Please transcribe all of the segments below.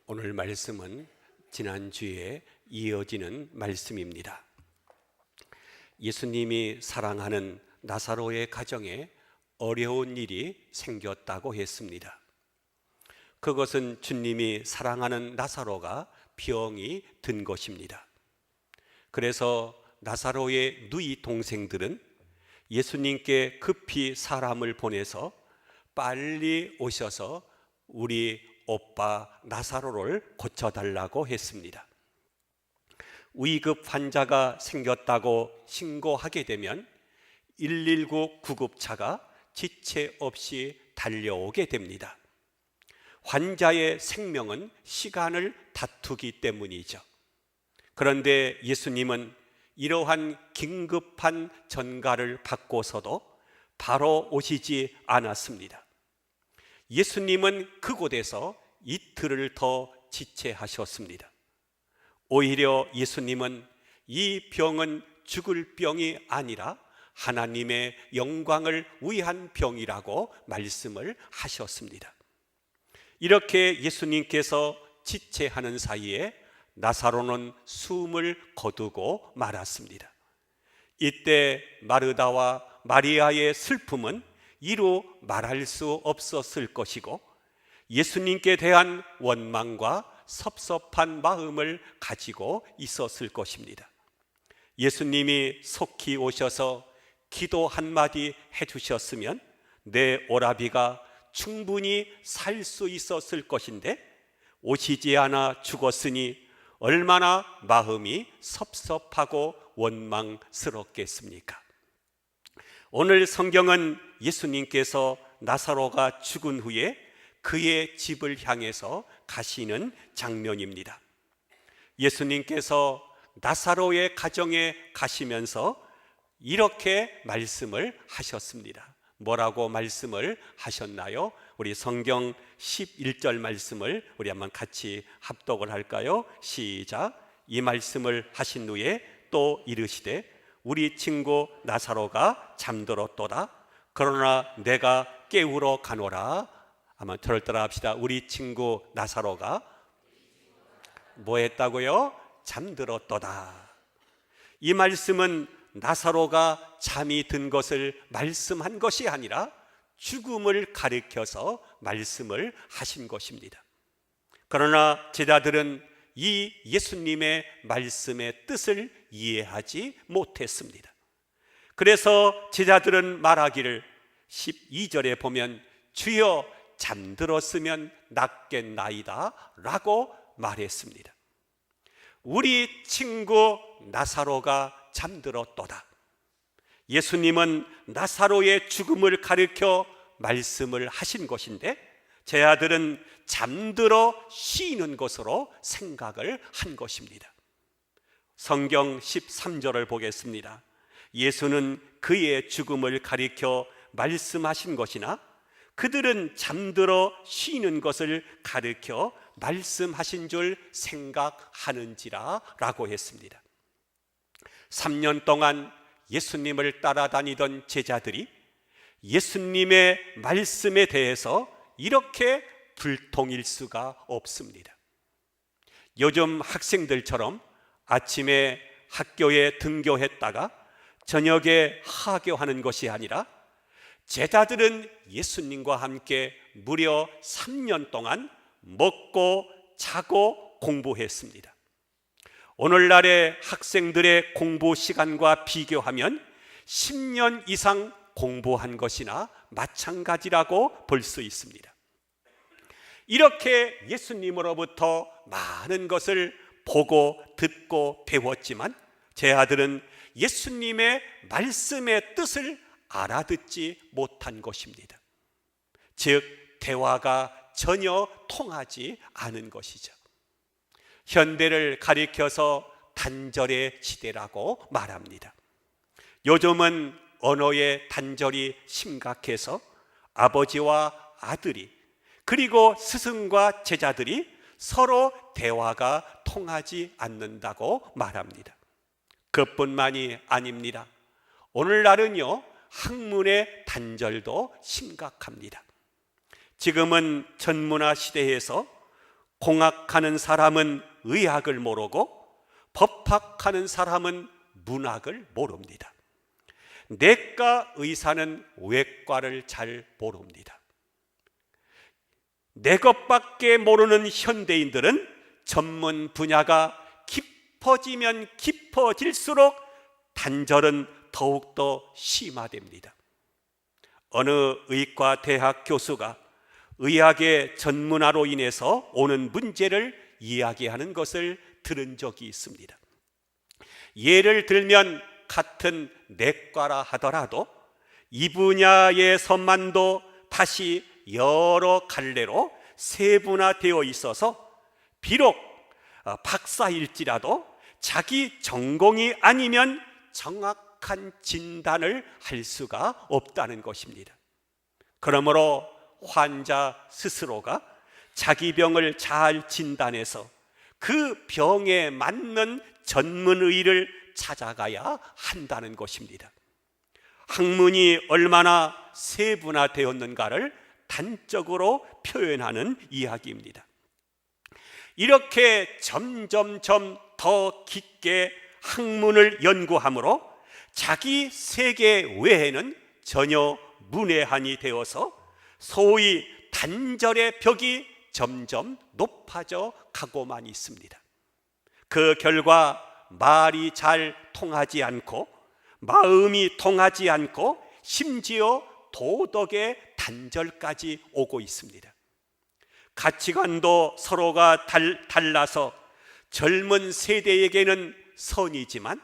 오늘 말씀은 지난주에 이어지는 말씀입니다. 예수님이 사랑하는 나사로의 가정에 어려운 일이 생겼다고 했습니다. 그것은 주님이 사랑하는 나사로가 병이 든 것입니다. 그래서 나사로의 누이 동생들은 예수님께 급히 사람을 보내서 빨리 오셔서 우리 오빠 나사로를 고쳐달라고 했습니다. 위급 환자가 생겼다고 신고하게 되면 119 구급차가 지체 없이 달려오게 됩니다. 환자의 생명은 시간을 다투기 때문이죠. 그런데 예수님은 이러한 긴급한 전가를 받고서도 바로 오시지 않았습니다. 예수님은 그곳에서 이틀을 더 지체하셨습니다. 오히려 예수님은 이 병은 죽을 병이 아니라 하나님의 영광을 위한 병이라고 말씀을 하셨습니다. 이렇게 예수님께서 지체하는 사이에 나사로는 숨을 거두고 말았습니다. 이때 마르다와 마리아의 슬픔은 이루 말할 수 없었을 것이고 예수님께 대한 원망과 섭섭한 마음을 가지고 있었을 것입니다. 예수님이 속히 오셔서 기도 한마디 해주셨으면 내 오라비가 충분히 살 수 있었을 것인데 오시지 않아 죽었으니 얼마나 마음이 섭섭하고 원망스럽겠습니까? 오늘 성경은 예수님께서 나사로가 죽은 후에 그의 집을 향해서 가시는 장면입니다. 예수님께서 나사로의 가정에 가시면서 이렇게 말씀을 하셨습니다. 뭐라고 말씀을 하셨나요? 우리 성경 11절 말씀을 우리 한번 같이 합독을 할까요? 시작. 이 말씀을 하신 후에 또 이르시되 우리 친구 나사로가 잠들었도다. 그러나 내가 깨우러 가노라. 한번 들을 따라 합시다. 우리 친구 나사로가 뭐 했다고요? 잠들었도다. 이 말씀은 나사로가 잠이 든 것을 말씀한 것이 아니라 죽음을 가리켜서 말씀을 하신 것입니다. 그러나 제자들은 이 예수님의 말씀의 뜻을 이해하지 못했습니다. 그래서 제자들은 말하기를 12절에 보면 주여 잠들었으면 낫겠나이다 라고 말했습니다. 우리 친구 나사로가 잠들었도다. 예수님은 나사로의 죽음을 가리켜 말씀을 하신 것인데 제자들은 잠들어 쉬는 것으로 생각을 한 것입니다. 성경 13절을 보겠습니다. 예수는 그의 죽음을 가리켜 말씀하신 것이나 그들은 잠들어 쉬는 것을 가리켜 말씀하신 줄 생각하는지라 라고 했습니다. 3년 동안 예수님을 따라다니던 제자들이 예수님의 말씀에 대해서 이렇게 불통일 수가 없습니다. 요즘 학생들처럼 아침에 학교에 등교했다가 저녁에 하교하는 것이 아니라 제자들은 예수님과 함께 무려 3년 동안 먹고 자고 공부했습니다. 오늘날의 학생들의 공부 시간과 비교하면 10년 이상 공부한 것이나 마찬가지라고 볼 수 있습니다. 이렇게 예수님으로부터 많은 것을 보고 듣고 배웠지만 제 아들은 예수님의 말씀의 뜻을 알아듣지 못한 것입니다. 즉 대화가 전혀 통하지 않은 것이죠. 현대를 가리켜서 단절의 시대라고 말합니다. 요즘은 언어의 단절이 심각해서 아버지와 아들이 그리고 스승과 제자들이 서로 대화가 통하지 않는다고 말합니다. 그뿐만이 아닙니다. 오늘날은요 학문의 단절도 심각합니다. 지금은 전문화 시대에서 공학하는 사람은 의학을 모르고 법학하는 사람은 문학을 모릅니다. 내과 의사는 외과를 잘 모릅니다. 내 것밖에 모르는 현대인들은 전문 분야가 깊어지면 깊어질수록 단절은 더욱더 심화됩니다. 어느 의과 대학 교수가 의학의 전문화로 인해서 오는 문제를 이야기하는 것을 들은 적이 있습니다. 예를 들면 같은 내과라 하더라도 이 분야에서만도 다시 여러 갈래로 세분화되어 있어서 비록 박사일지라도 자기 전공이 아니면 정확한 진단을 할 수가 없다는 것입니다. 그러므로 환자 스스로가 자기 병을 잘 진단해서 그 병에 맞는 전문의를 찾아가야 한다는 것입니다. 학문이 얼마나 세분화되었는가를 단적으로 표현하는 이야기입니다. 이렇게 점점점 더 깊게 학문을 연구함으로 자기 세계 외에는 전혀 문외한이 되어서 소위 단절의 벽이 점점 높아져 가고만 있습니다. 그 결과 말이 잘 통하지 않고 마음이 통하지 않고 심지어 도덕의 단절까지 오고 있습니다. 가치관도 서로가 달라서 젊은 세대에게는 선이지만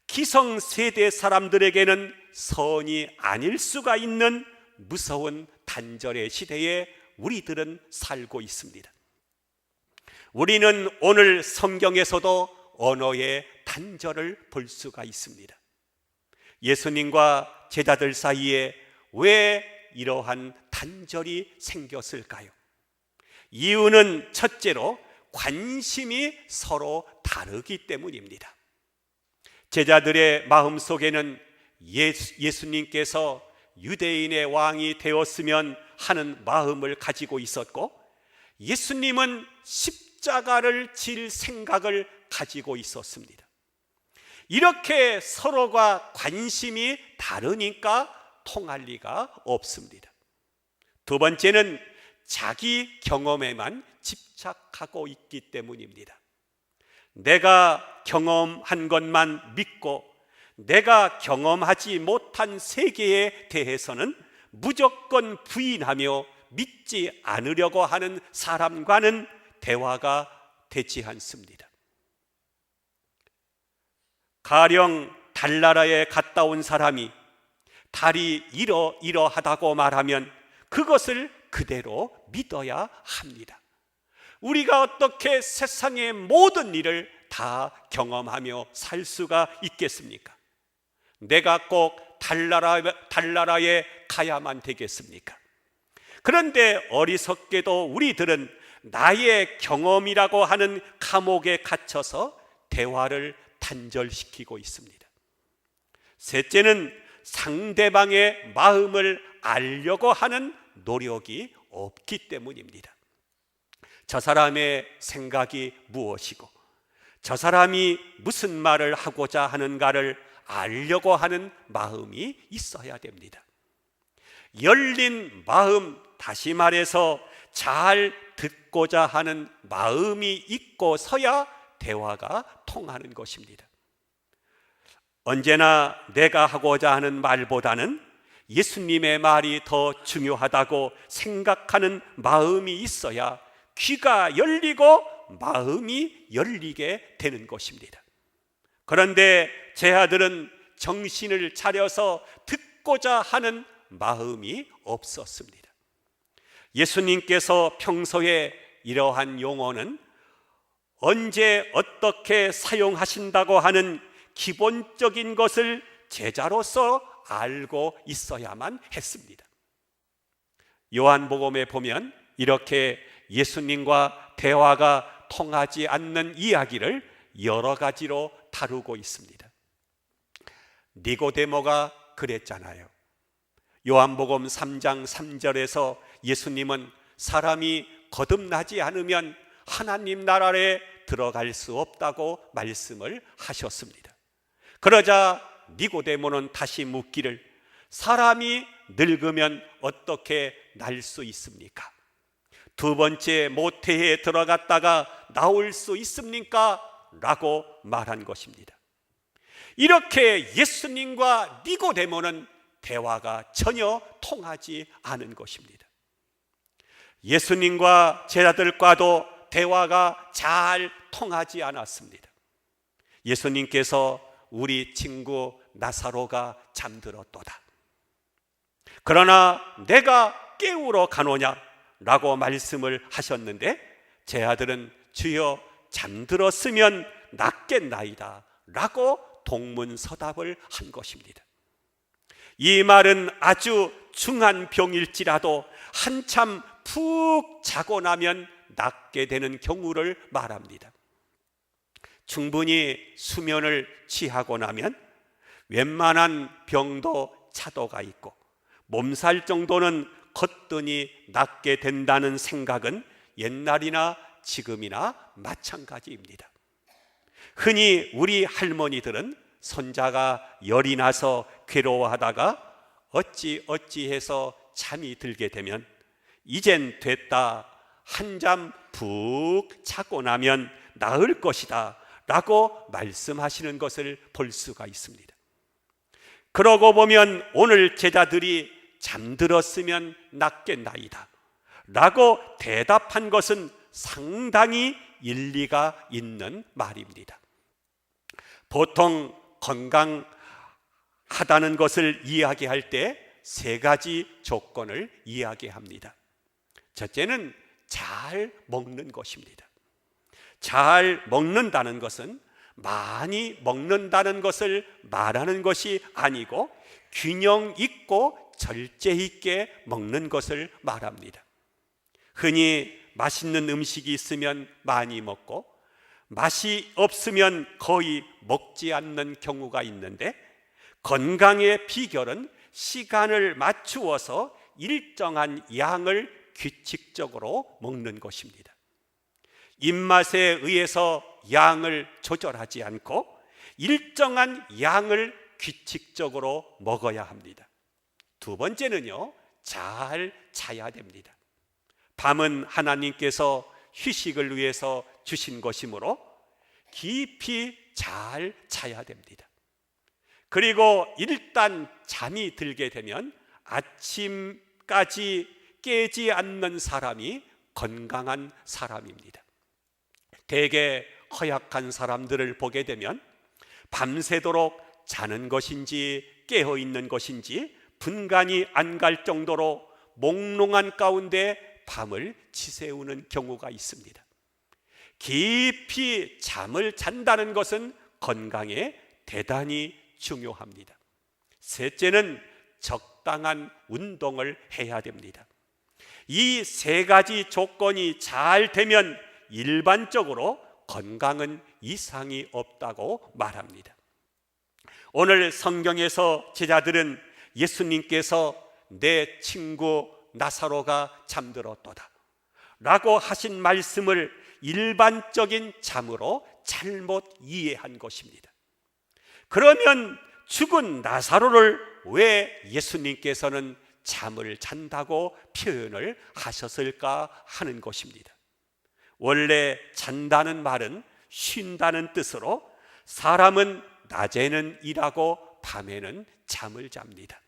기성세대 사람들에게는 선이 아닐 수가 있는 무서운 단절의 시대에 우리들은 살고 있습니다. 우리는 오늘 성경에서도 언어의 단절을 볼 수가 있습니다. 예수님과 제자들 사이에 왜 이러한 단절이 생겼을까요? 이유는 첫째로 관심이 서로 다르기 때문입니다. 제자들의 마음속에는 예수님께서 유대인의 왕이 되었으면 하는 마음을 가지고 있었고, 예수님은 십자가를 질 생각을 가지고 있었습니다. 이렇게 서로가 관심이 다르니까 통할 리가 없습니다. 두 번째는 자기 경험에만 집착하고 있기 때문입니다. 내가 경험한 것만 믿고 내가 경험하지 못한 세계에 대해서는 무조건 부인하며 믿지 않으려고 하는 사람과는 대화가 되지 않습니다. 가령 달나라에 갔다 온 사람이 달이 이러이러하다고 말하면 그것을 그대로 믿어야 합니다. 우리가 어떻게 세상의 모든 일을 다 경험하며 살 수가 있겠습니까? 내가 꼭 달나라에 가야만 되겠습니까? 그런데 어리석게도 우리들은 나의 경험이라고 하는 감옥에 갇혀서 대화를 단절시키고 있습니다. 셋째는 상대방의 마음을 알려고 하는 노력이 없기 때문입니다. 저 사람의 생각이 무엇이고 저 사람이 무슨 말을 하고자 하는가를 알려고 하는 마음이 있어야 됩니다. 열린 마음, 다시 말해서 잘 듣고자 하는 마음이 있고서야 대화가 통하는 것입니다. 언제나 내가 하고자 하는 말보다는 예수님의 말이 더 중요하다고 생각하는 마음이 있어야 귀가 열리고 마음이 열리게 되는 것입니다. 그런데 제 아들은 정신을 차려서 듣고자 하는 마음이 없었습니다. 예수님께서 평소에 이러한 용어는 언제 어떻게 사용하신다고 하는 기본적인 것을 제자로서 알고 있어야만 했습니다. 요한복음에 보면 이렇게 예수님과 대화가 통하지 않는 이야기를 여러 가지로 다루고 있습니다. 니고데모가 그랬잖아요. 요한복음 3장 3절에서 예수님은 사람이 거듭나지 않으면 하나님 나라에 들어갈 수 없다고 말씀을 하셨습니다. 그러자 니고데모는 다시 묻기를, 사람이 늙으면 어떻게 날 수 있습니까? 두 번째 모태에 들어갔다가 나올 수 있습니까? 라고 말한 것입니다. 이렇게 예수님과 니고데모는 대화가 전혀 통하지 않은 것입니다. 예수님과 제자들과도 대화가 잘 통하지 않았습니다. 예수님께서 우리 친구 나사로가 잠들었도다. 그러나 내가 깨우러 가노냐? 라고 말씀을 하셨는데 제자들은 주여 잠들었으면 낫겠나이다 라고 동문서답을 한 것입니다. 이 말은 아주 중한 병일지라도 한참 푹 자고 나면 낫게 되는 경우를 말합니다. 충분히 수면을 취하고 나면 웬만한 병도 차도가 있고 몸살 정도는 거뜬히 낫게 된다는 생각은 옛날이나 지금이나 마찬가지입니다. 흔히 우리 할머니들은 손자가 열이 나서 괴로워하다가 어찌해서 잠이 들게 되면 이젠 됐다, 한잠 푹 자고 나면 나을 것이다 라고 말씀하시는 것을 볼 수가 있습니다. 그러고 보면 오늘 제자들이 잠들었으면 낫겠나이다 라고 대답한 것은 상당히 일리가 있는 말입니다. 보통 건강하다는 것을 이야기할 때 세 가지 조건을 이야기합니다. 첫째는 잘 먹는 것입니다. 잘 먹는다는 것은 많이 먹는다는 것을 말하는 것이 아니고 균형 있고 절제 있게 먹는 것을 말합니다. 흔히 맛있는 음식이 있으면 많이 먹고 맛이 없으면 거의 먹지 않는 경우가 있는데 건강의 비결은 시간을 맞추어서 일정한 양을 규칙적으로 먹는 것입니다. 입맛에 의해서 양을 조절하지 않고 일정한 양을 규칙적으로 먹어야 합니다. 두 번째는요, 잘 자야 됩니다. 밤은 하나님께서 휴식을 위해서 주신 것이므로 깊이 잘 자야 됩니다. 그리고 일단 잠이 들게 되면 아침까지 깨지 않는 사람이 건강한 사람입니다. 대개 허약한 사람들을 보게 되면 밤새도록 자는 것인지 깨어 있는 것인지 분간이 안 갈 정도로 몽롱한 가운데 밤을 지새우는 경우가 있습니다. 깊이 잠을 잔다는 것은 건강에 대단히 중요합니다. 셋째는 적당한 운동을 해야 됩니다. 이 세 가지 조건이 잘 되면 일반적으로 건강은 이상이 없다고 말합니다. 오늘 성경에서 제자들은 예수님께서 내 친구 나사로가 잠들었도다 라고 하신 말씀을 일반적인 잠으로 잘못 이해한 것입니다. 그러면 죽은 나사로를 왜 예수님께서는 잠을 잔다고 표현을 하셨을까 하는 것입니다. 원래 잔다는 말은 쉰다는 뜻으로 사람은 낮에는 일하고 밤에는 잠을 잡니다.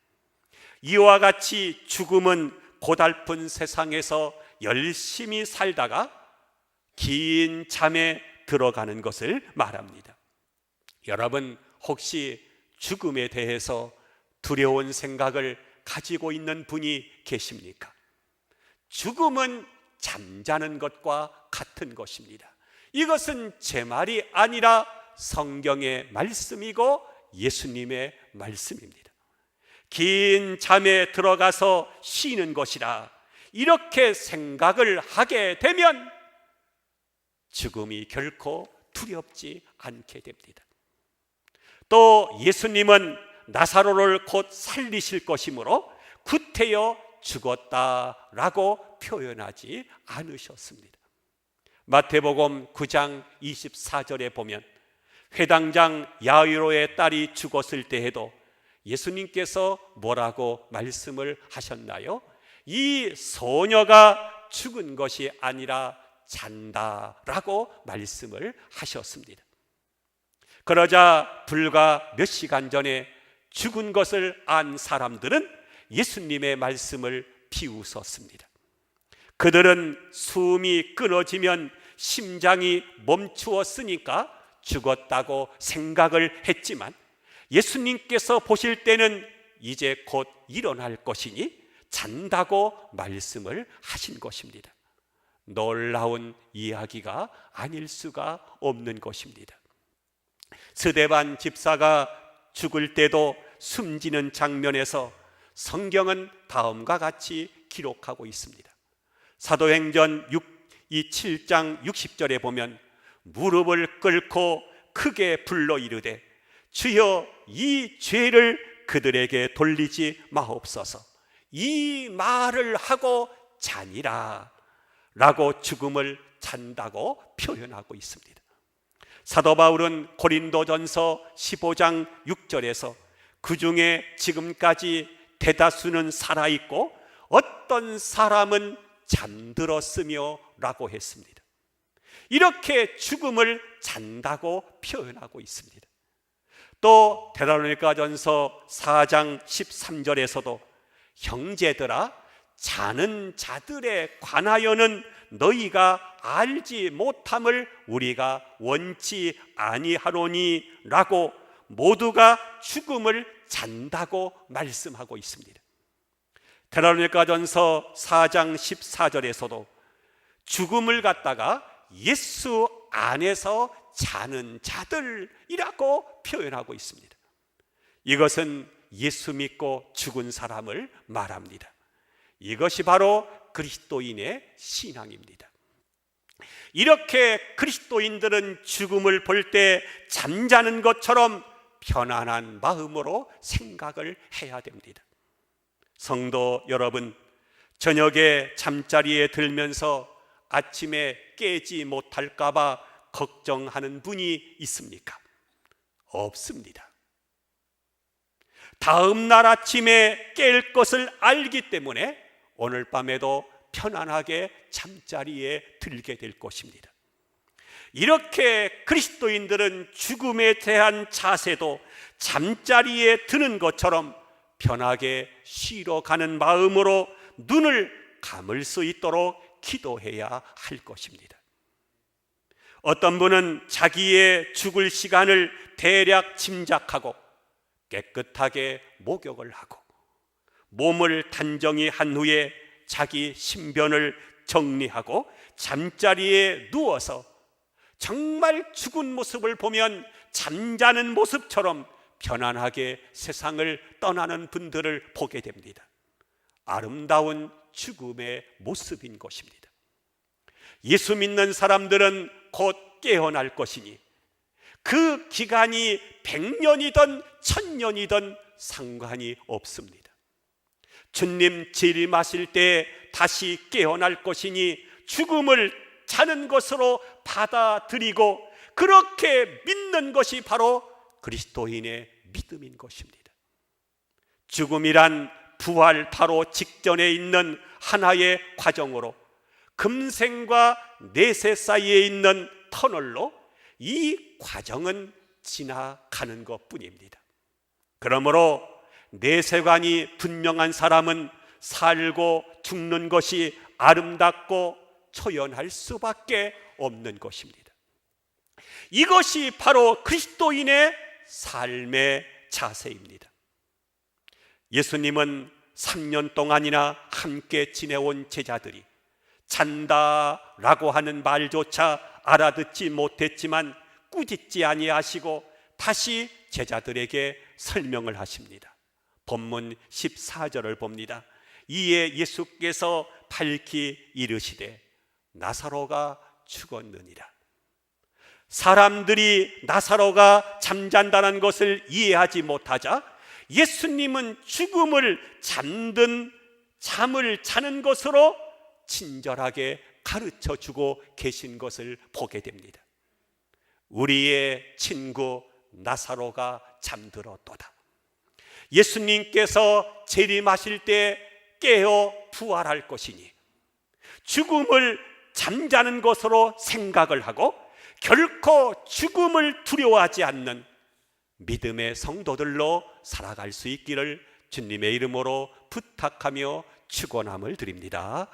이와 같이 죽음은 고달픈 세상에서 열심히 살다가 긴 잠에 들어가는 것을 말합니다. 여러분, 혹시 죽음에 대해서 두려운 생각을 가지고 있는 분이 계십니까? 죽음은 잠자는 것과 같은 것입니다. 이것은 제 말이 아니라 성경의 말씀이고 예수님의 말씀입니다. 긴 잠에 들어가서 쉬는 것이라 이렇게 생각을 하게 되면 죽음이 결코 두렵지 않게 됩니다. 또 예수님은 나사로를 곧 살리실 것이므로 구태여 죽었다라고 표현하지 않으셨습니다. 마태복음 9장 24절에 보면 회당장 야이로의 딸이 죽었을 때에도 예수님께서 뭐라고 말씀을 하셨나요? 이 소녀가 죽은 것이 아니라 잔다라고 말씀을 하셨습니다. 그러자 불과 몇 시간 전에 죽은 것을 안 사람들은 예수님의 말씀을 비웃었습니다. 그들은 숨이 끊어지면 심장이 멈추었으니까 죽었다고 생각을 했지만 예수님께서 보실 때는 이제 곧 일어날 것이니 잔다고 말씀을 하신 것입니다. 놀라운 이야기가 아닐 수가 없는 것입니다. 스데반 집사가 죽을 때도 숨지는 장면에서 성경은 다음과 같이 기록하고 있습니다. 사도행전 7장 60절에 보면 무릎을 꿇고 크게 불러 이르되 주여 이 죄를 그들에게 돌리지 마옵소서. 이 말을 하고 자니라 라고 죽음을 잔다고 표현하고 있습니다. 사도 바울은 고린도전서 15장 6절에서 그 중에 지금까지 대다수는 살아있고 어떤 사람은 잠들었으며 라고 했습니다. 이렇게 죽음을 잔다고 표현하고 있습니다. 또 데살로니가전서 4장 13절에서도 형제들아 자는 자들에 관하여는 너희가 알지 못함을 우리가 원치 아니하노니 라고 모두가 죽음을 잔다고 말씀하고 있습니다. 데살로니가전서 4장 14절에서도 죽음을 갖다가 예수 안에서 자는 자들이라고 표현하고 있습니다. 이것은 예수 믿고 죽은 사람을 말합니다. 이것이 바로 그리스도인의 신앙입니다. 이렇게 그리스도인들은 죽음을 볼 때 잠자는 것처럼 편안한 마음으로 생각을 해야 됩니다. 성도 여러분, 저녁에 잠자리에 들면서 아침에 깨지 못할까 봐 걱정하는 분이 있습니까? 없습니다. 다음 날 아침에 깰 것을 알기 때문에 오늘 밤에도 편안하게 잠자리에 들게 될 것입니다. 이렇게 그리스도인들은 죽음에 대한 자세도 잠자리에 드는 것처럼 편하게 쉬러 가는 마음으로 눈을 감을 수 있도록 기도해야 할 것입니다. 어떤 분은 자기의 죽을 시간을 대략 짐작하고 깨끗하게 목욕을 하고 몸을 단정히 한 후에 자기 신변을 정리하고 잠자리에 누워서 정말 죽은 모습을 보면 잠자는 모습처럼 편안하게 세상을 떠나는 분들을 보게 됩니다. 아름다운 죽음의 모습인 것입니다. 예수 믿는 사람들은 곧 깨어날 것이니 그 기간이 100년이든 1000년이든 상관이 없습니다. 주님 재림하실 때 다시 깨어날 것이니 죽음을 자는 것으로 받아들이고 그렇게 믿는 것이 바로 그리스도인의 믿음인 것입니다. 죽음이란 부활 바로 직전에 있는 하나의 과정으로 금생과 내세 사이에 있는 터널로 이 과정은 지나가는 것뿐입니다. 그러므로 내세관이 분명한 사람은 살고 죽는 것이 아름답고 초연할 수밖에 없는 것입니다. 이것이 바로 그리스도인의 삶의 자세입니다. 예수님은 3년 동안이나 함께 지내온 제자들이 잔다라고 하는 말조차 알아듣지 못했지만 꾸짖지 아니하시고 다시 제자들에게 설명을 하십니다. 본문 14절을 봅니다. 이에 예수께서 밝히 이르시되 나사로가 죽었느니라. 사람들이 나사로가 잠잔다는 것을 이해하지 못하자 예수님은 죽음을 잠든 잠을 자는 것으로 친절하게 가르쳐 주고 계신 것을 보게 됩니다. 우리의 친구 나사로가 잠들었도다. 예수님께서 재림하실 때 깨어 부활할 것이니 죽음을 잠자는 것으로 생각을 하고 결코 죽음을 두려워하지 않는 믿음의 성도들로 살아갈 수 있기를 주님의 이름으로 부탁하며 축원함을 드립니다.